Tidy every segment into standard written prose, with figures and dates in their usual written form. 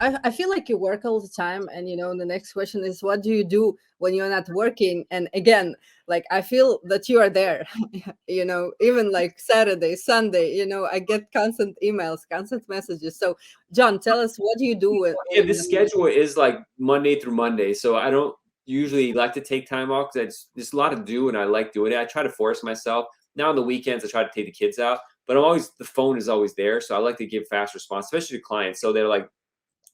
I feel like you work all the time, and the next question is, what do you do when you're not working? And again, like, I feel that you are there. Even like Saturday, Sunday, I get constant emails, constant messages. So, John, tell us, what do you do Yeah, when you're this not schedule working? is like Monday through Monday, so I don't usually like to take time off because there's a lot to do, and I like doing it. I try to force myself. Now on the weekends, I try to take the kids out, but the phone is always there, so I like to give fast response, especially to clients. So they're like,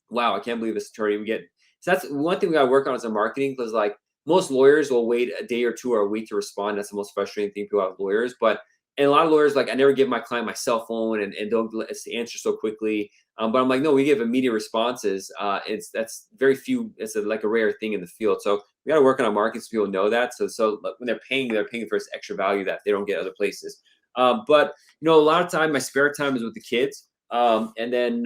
wow, I can't believe this attorney we get. So that's one thing we got to work on as a marketing, because like most lawyers will wait a day or two or a week to respond. That's the most frustrating thing people have with lawyers. But and a lot of lawyers, like, I never give my client my cell phone and don't answer so quickly. But I'm like, no, we give immediate responses. That's very few. It's like a rare thing in the field. So we got to work on our marketing so people know that. So when they're paying for this extra value that they don't get other places. But a lot of time, my spare time is with the kids. And then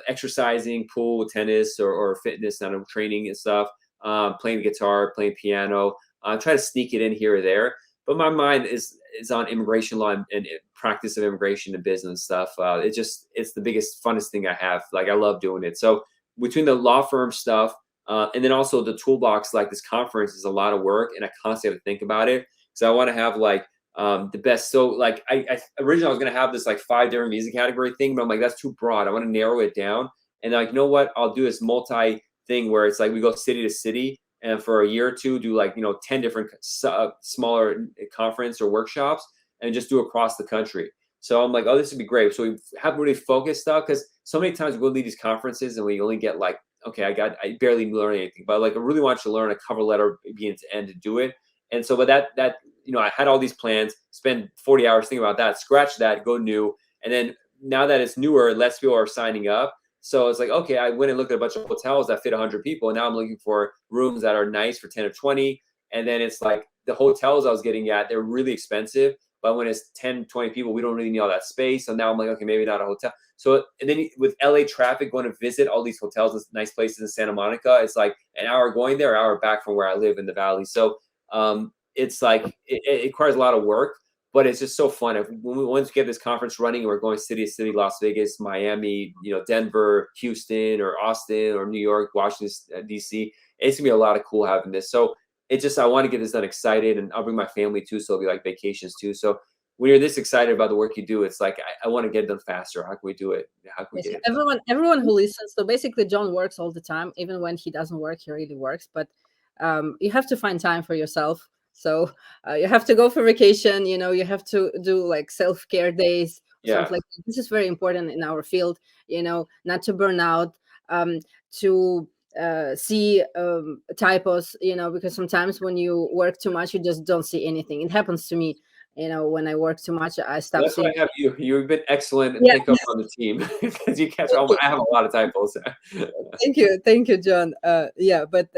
exercising, pool, tennis, or fitness, and training and stuff. Playing guitar, playing piano. Try to sneak it in here or there. But my mind is on immigration law and practice of immigration and business stuff. It's the biggest, funnest thing I have. Like, I love doing it. So between the law firm stuff, and then also the toolbox, like this conference is a lot of work, and I constantly have to think about it. So I want to have like the best. So like I originally I was gonna have this like 5 different music category thing, but I'm like, that's too broad. I want to narrow it down. And like, you know what? I'll do this multi thing where it's like we go city to city, and for a year or two do like 10 different smaller conference or workshops, and just do across the country. So I'm like, oh, this would be great. So we have really focused stuff, because so many times we'll lead these conferences and we only get like, okay, I barely learn anything, but like I really want you to learn a cover letter beginning to end to do it. And so, but that I had all these plans, spend 40 hours thinking about that, scratch that, go new. And then now that it's newer, less people are signing up. So it's like, okay, I went and looked at a bunch of hotels that fit 100 people. And now I'm looking for rooms that are nice for 10 or 20. And then it's like the hotels I was getting at, they're really expensive. But when it's 10, 20 people, we don't really need all that space. So now I'm like, okay, maybe not a hotel. So, and then with LA traffic, going to visit all these hotels and nice places in Santa Monica, it's like an hour going there, an hour back from where I live in the valley. So it's like it requires a lot of work, but it's just so fun. Once we get this conference running, and we're going city to city, Las Vegas, Miami, Denver, Houston, or Austin, or New York, Washington, D.C. It's gonna be a lot of cool having this. So I want to get this done excited, and I'll bring my family too, so it'll be like vacations too. So when you're this excited about the work you do, it's like I want to get it done faster. How can we do it? How can we Yes, get it done? everyone who listens. So basically, John works all the time. Even when he doesn't work, he really works. But you have to find time for yourself. So you have to go for vacation. You have to do like self-care days, Yeah. something like that. This is very important in our field. Not to burn out, to see typos. Because sometimes when you work too much, you just don't see anything. It happens to me. When I work too much, I stop That's seeing. why I have you. You've been excellent at Yeah, pickup on the team, because you catch thank all. you. I have a lot of typos. Thank you, John. Yeah, but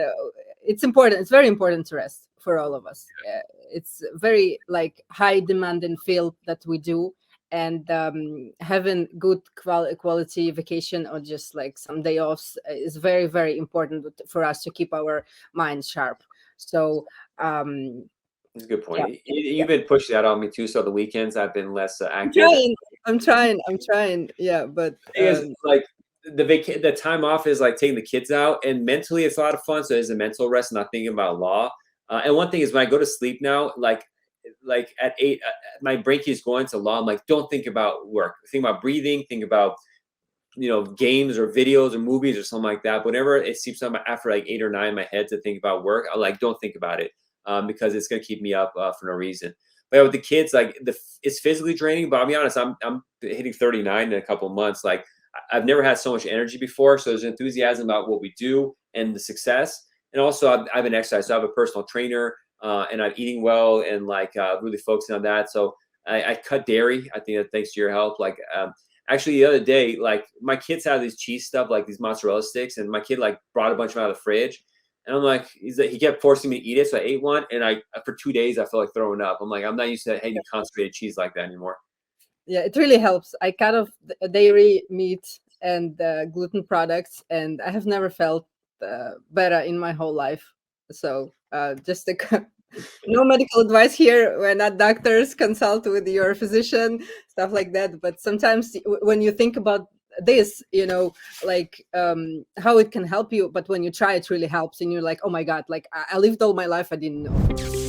it's important. It's very important to rest for all of us. It's very like high demanding field that we do, and having good quality vacation or just like some day offs is very very important for us to keep our minds sharp. So um, That's a good yeah, point. yeah. You've been pushing that on me too. So the weekends I've been less I'm active. trying. I'm trying. I'm trying. Yeah, but Thing is, like the time off is like taking the kids out, and mentally it's a lot of fun. So there's a mental rest, not thinking about law. And one thing is, when I go to sleep now, like at 8, my brain keeps going to law. I'm like, don't think about work. Think about breathing. Think about games or videos or movies or something like that. Whenever it seeps up after like 8 or 9 in my head to think about work, I like, don't think about it, because it's gonna keep me up for no reason. But yeah, with the kids, like it's physically draining. But I'll be honest, I'm hitting 39 in a couple of months. Like I've never had so much energy before. So there's enthusiasm about what we do and the success. And also I've been exercising. So I have a personal trainer, and I'm eating well, and like really focusing on that. So I cut dairy. I think that thanks to your help. Like actually the other day, like my kids have these cheese stuff, like these mozzarella sticks, and my kid like brought a bunch of them out of the fridge. And I'm like, he kept forcing me to eat it. So I ate one, and for 2 days, I felt like throwing up. I'm like, I'm not used to eating concentrated cheese like that anymore. Yeah, it really helps. I cut off dairy, meat, and gluten products, and I have never felt better in my whole life. So just no medical advice here. We're not doctors. Consult with your physician, stuff like that. But sometimes when you think about this, like how it can help you, but when you try, it really helps, and you're like, oh my god, like I lived all my life, I didn't know.